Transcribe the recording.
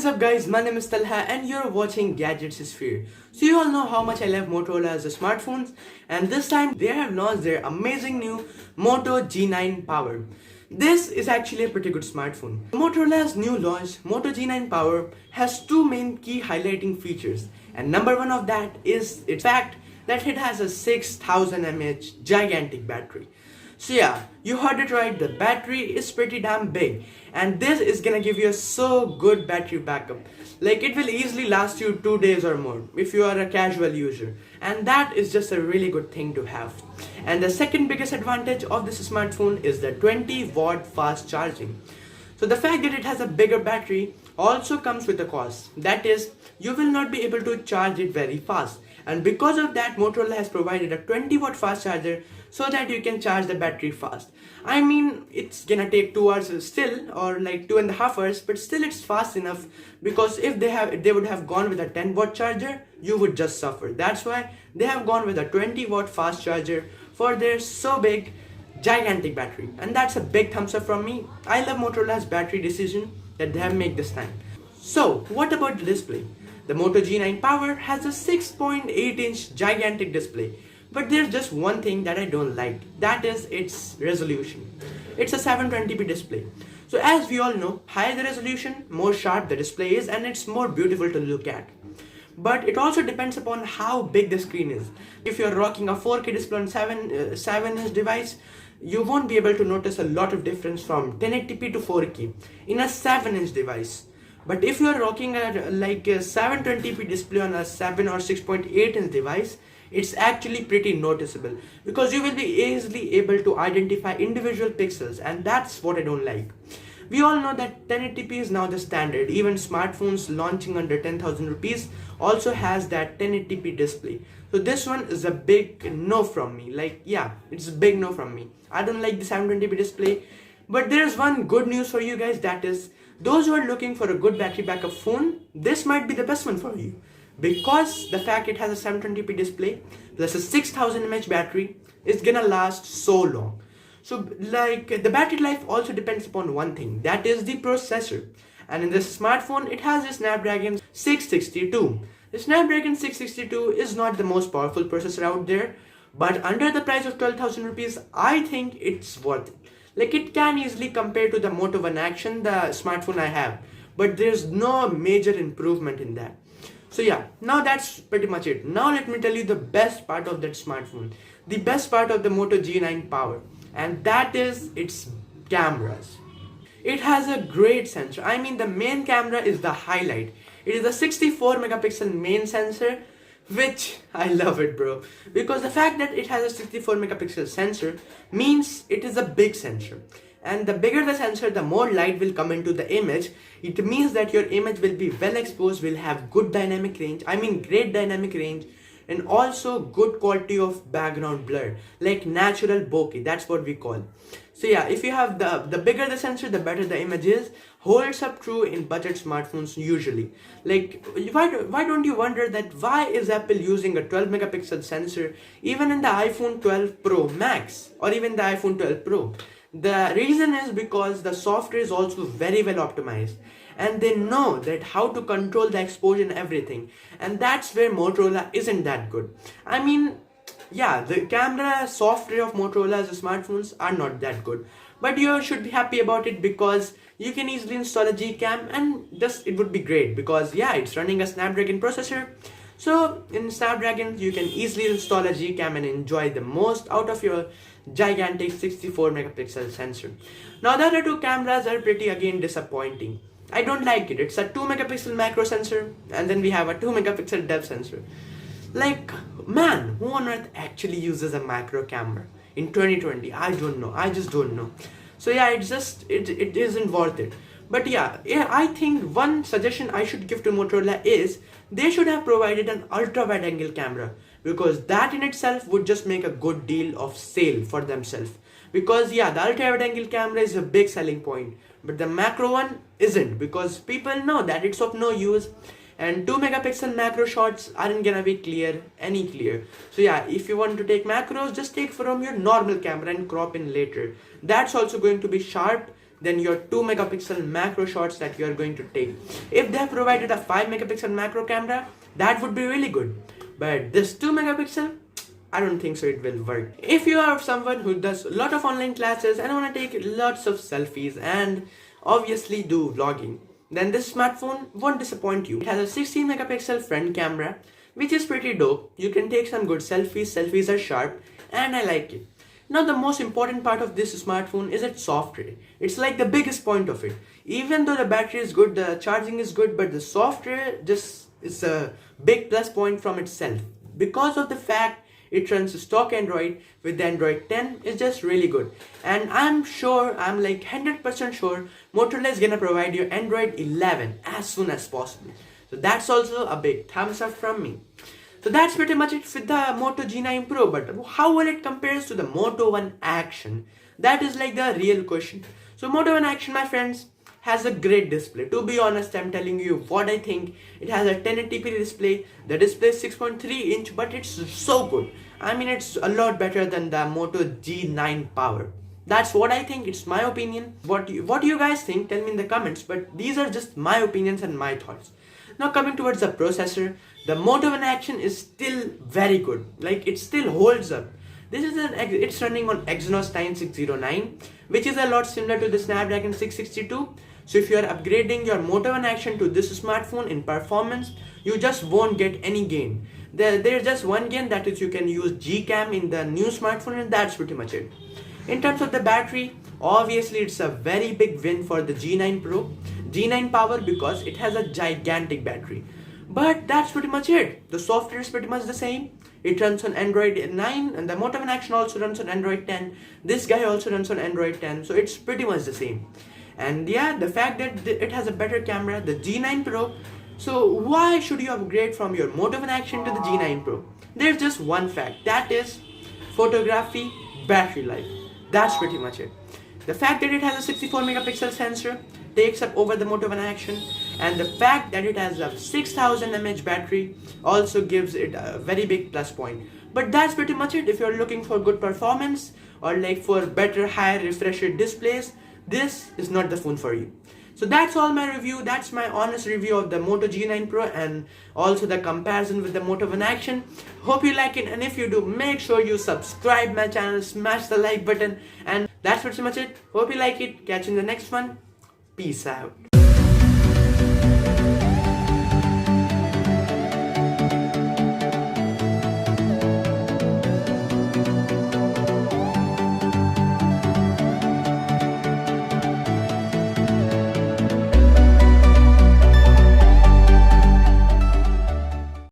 up guys, my name is Talha and you're watching Gadgets Sphere. So you all know how much I love Motorola as a smartphones, and this time they have launched their amazing new Moto G9 Power. This is actually a pretty good smartphone. Motorola's new launch Moto G9 Power has two main key highlighting features, and number one of that is its fact that it has a 6000 mAh gigantic battery. So yeah, you heard it right, the battery is pretty damn big and this is gonna give you a so good battery backup. Like it will easily last you 2 days or more if you are a casual user, and that is just a really good thing to have. And the second biggest advantage of this smartphone is the 20-watt fast charging. So the fact that it has a bigger battery also comes with a cost. That is, you will not be able to charge it very fast. And because of that, Motorola has provided a 20-watt fast charger so that you can charge the battery fast. I mean, it's gonna take 2 hours still, or like 2.5 hours, but still it's fast enough, because if they would have gone with a 10-watt charger, you would just suffer. That's why they have gone with a 20-watt fast charger for their so big gigantic battery, and that's a big thumbs up from me. I love Motorola's battery decision that they have made this time. So what about the display? The Moto G9 Power has a 6.8-inch gigantic display, but there's just one thing that I don't like, that is its resolution. It's a 720p display. So as we all know, higher the resolution, more sharp the display is, and it's more beautiful to look at. But it also depends upon how big the screen is. If you're rocking a 4K display on 7-inch device, you won't be able to notice a lot of difference from 1080p to 4K in a 7-inch device. But if you're rocking a 720p display on a 7 or 6.8-inch device, it's actually pretty noticeable, because you will be easily able to identify individual pixels, and that's what I don't like. We all know that 1080p is now the standard. Even smartphones launching under 10,000 rupees also has that 1080p display. So this one is a big no from me. It's a big no from me. I don't like the 720p display. But there's one good news for you guys, that is, those who are looking for a good battery backup phone, this might be the best one for you. Because the fact it has a 720p display plus a 6000 mAh battery is gonna last so long. So the battery life also depends upon one thing, that is the processor. And in this smartphone, it has a Snapdragon 662. The Snapdragon 662 is not the most powerful processor out there, but under the price of 12,000 rupees, I think it's worth it. Like, it can easily compare to the Moto One Action, the smartphone I have, but there's no major improvement in that. So yeah, now that's pretty much it. Now let me tell you the best part of that smartphone, the best part of the Moto G9 Power, and that is its cameras. It has a great sensor. I mean, the main camera is the highlight. It is a 64 megapixel main sensor, which I love it, bro, because the fact that it has a 64 megapixel sensor means it is a big sensor. And the bigger the sensor, the more light will come into the image. It means that your image will be well exposed, will have good dynamic range, I mean great dynamic range, and also good quality of background blur, like natural bokeh, that's what we call. So yeah, if you have the bigger the sensor, the better the image is. Holds up true in budget smartphones usually. Like, why don't you wonder that why is Apple using a 12 megapixel sensor even in the iPhone 12 Pro Max or even the iPhone 12 Pro? The reason is because the software is also very well optimized, and they know that how to control the exposure and everything, and that's where Motorola isn't that good. I mean, yeah, the camera software of Motorola's smartphones are not that good, but you should be happy about it, because you can easily install a Gcam and just it would be great, because yeah, it's running a Snapdragon processor. So in Snapdragon, you can easily install a Gcam and enjoy the most out of your gigantic 64 megapixel sensor. Now the other two cameras are pretty again disappointing. I don't like it. It's a 2 megapixel macro sensor, and then we have a 2 megapixel depth sensor. Like, man, who on earth actually uses a macro camera in 2020? I don't know. I just don't know. So yeah, it isn't worth it. But yeah, I think one suggestion I should give to Motorola is they should have provided an ultra wide angle camera, because that in itself would just make a good deal of sale for themselves. Because yeah, the ultra wide angle camera is a big selling point, but the macro one isn't, because people know that it's of no use, and 2 megapixel macro shots aren't gonna be any clear. So yeah, if you want to take macros, just take from your normal camera and crop in later. That's also going to be sharp, than your 2 megapixel macro shots that you are going to take. If they have provided a 5 megapixel macro camera, that would be really good. But this 2 megapixel, I don't think so it will work. If you are someone who does a lot of online classes and want to take lots of selfies and obviously do vlogging, then this smartphone won't disappoint you. It has a 16 megapixel front camera, which is pretty dope. You can take some good selfies are sharp, and I like it. Now the most important part of this smartphone is its software. It's like the biggest point of it. Even though the battery is good, the charging is good, but the software just is a big plus point from itself. Because of the fact it runs stock Android with the Android 10 is just really good. And I'm like 100% sure Motorola is gonna provide you Android 11 as soon as possible. So that's also a big thumbs up from me. So that's pretty much it with the Moto G9 Pro, but how will it compares to the Moto One Action? That is like the real question. So Moto One Action, my friends, has a great display. To be honest, I'm telling you what I think. It has a 1080p display. The display is 6.3 inch, but it's so good. I mean, it's a lot better than the Moto G9 Power. That's what I think. It's my opinion. What do you guys think? Tell me in the comments. But these are just my opinions and my thoughts. Now coming towards the processor, the Moto One Action is still very good. Like, it still holds up. It's running on Exynos 9609, which is a lot similar to the Snapdragon 662. So if you are upgrading your Moto One Action to this smartphone in performance, you just won't get any gain. There's just one gain, that is you can use Gcam in the new smartphone, and that's pretty much it. In terms of the battery, obviously it's a very big win for the G9 Pro, G9 Power, because it has a gigantic battery. But that's pretty much it. The software is pretty much the same. It runs on Android 9, and the Moto One Action also runs on Android 10. This guy also runs on Android 10, so it's pretty much the same. And yeah, the fact that it has a better camera, the G9 Pro. So why should you upgrade from your Moto One Action to the G9 Pro? There's just one fact, that is photography battery life. That's pretty much it. The fact that it has a 64 megapixel sensor takes up over the Moto One Action, and the fact that it has a 6000 mAh battery also gives it a very big plus point. But that's pretty much it. If you're looking for good performance or like for better higher refresh rate displays, this is not the phone for you. So that's all my review. That's my honest review of the Moto G9 Pro and also the comparison with the Moto One Action. Hope you like it, and if you do, make sure you subscribe my channel, smash the like button, and that's pretty much it. Hope you like it. Catch you in the next one. Peace out.